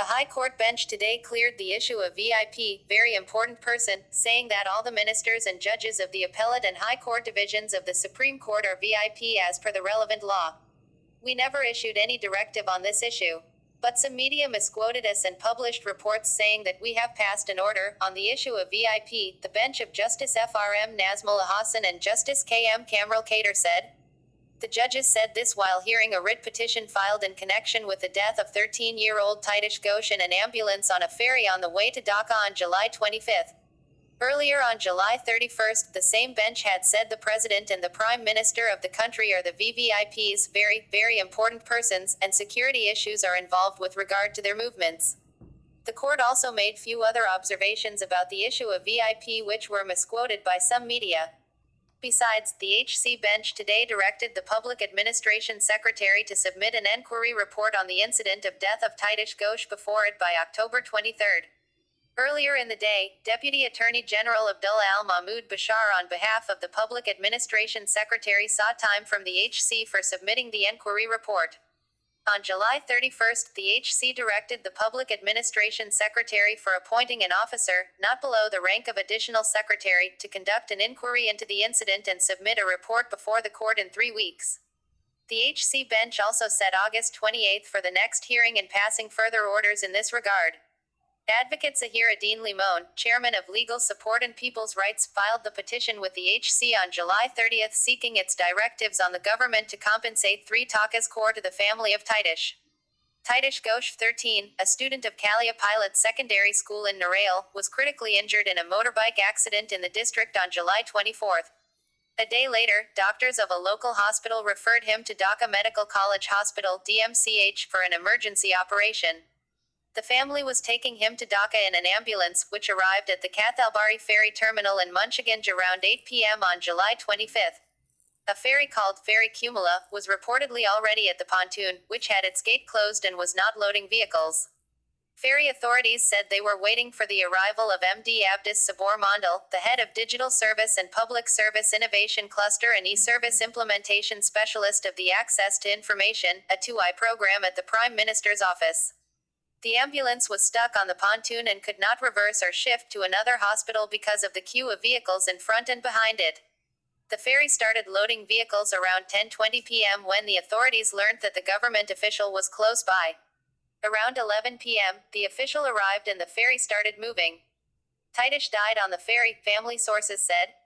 A High Court bench today cleared the issue of VIP, very important person, saying that all the ministers and judges of the appellate and high court divisions of the Supreme Court are VIP as per the relevant law. We never issued any directive on this issue. But some media misquoted us and published reports saying that we have passed an order on the issue of VIP, the bench of Justice FRM Nazmullah Hassan and Justice KM Kamral Kader said. The judges said this while hearing a writ petition filed in connection with the death of 13-year-old Titish Ghosh in an ambulance on a ferry on the way to Dhaka on July 25. Earlier on July 31, the same bench had said the President and the Prime Minister of the country are the VVIPs, very, very important persons, and security issues are involved with regard to their movements. The court also made few other observations about the issue of VIP which were misquoted by some media. Besides, the HC bench today directed the Public Administration Secretary to submit an enquiry report on the incident of death of Titish Ghosh before it by October 23. Earlier in the day, Deputy Attorney General Abdullah Al Mahmoud Bashar on behalf of the Public Administration Secretary sought time from the HC for submitting the enquiry report. On July 31, the HC directed the Public Administration Secretary for appointing an officer, not below the rank of Additional Secretary, to conduct an inquiry into the incident and submit a report before the court in 3 weeks. The HC bench also set August 28 for the next hearing and passing further orders in this regard. Advocate Zahir Adin Limon, chairman of Legal Support and People's Rights, filed the petition with the HC on July 30 seeking its directives on the government to compensate 3 takas core to the family of Titish. Titish Ghosh, 13, a student of Kalia Pilot Secondary School in Narail, was critically injured in a motorbike accident in the district on July 24. A day later, doctors of a local hospital referred him to Dhaka Medical College Hospital (DMCH) for an emergency operation. The family was taking him to Dhaka in an ambulance, which arrived at the Kathalbari ferry terminal in Munchiganj around 8 p.m. on July 25. A ferry called Ferry Kumala was reportedly already at the pontoon, which had its gate closed and was not loading vehicles. Ferry authorities said they were waiting for the arrival of MD Abdus Sabor Mandal, the head of Digital Service and Public Service Innovation Cluster and e-Service Implementation Specialist of the Access to Information, a 2I program at the Prime Minister's office. The ambulance was stuck on the pontoon and could not reverse or shift to another hospital because of the queue of vehicles in front and behind it. The ferry started loading vehicles around 10:20 p.m. when the authorities learned that the government official was close by. Around 11 p.m., the official arrived and the ferry started moving. Titish died on the ferry, family sources said.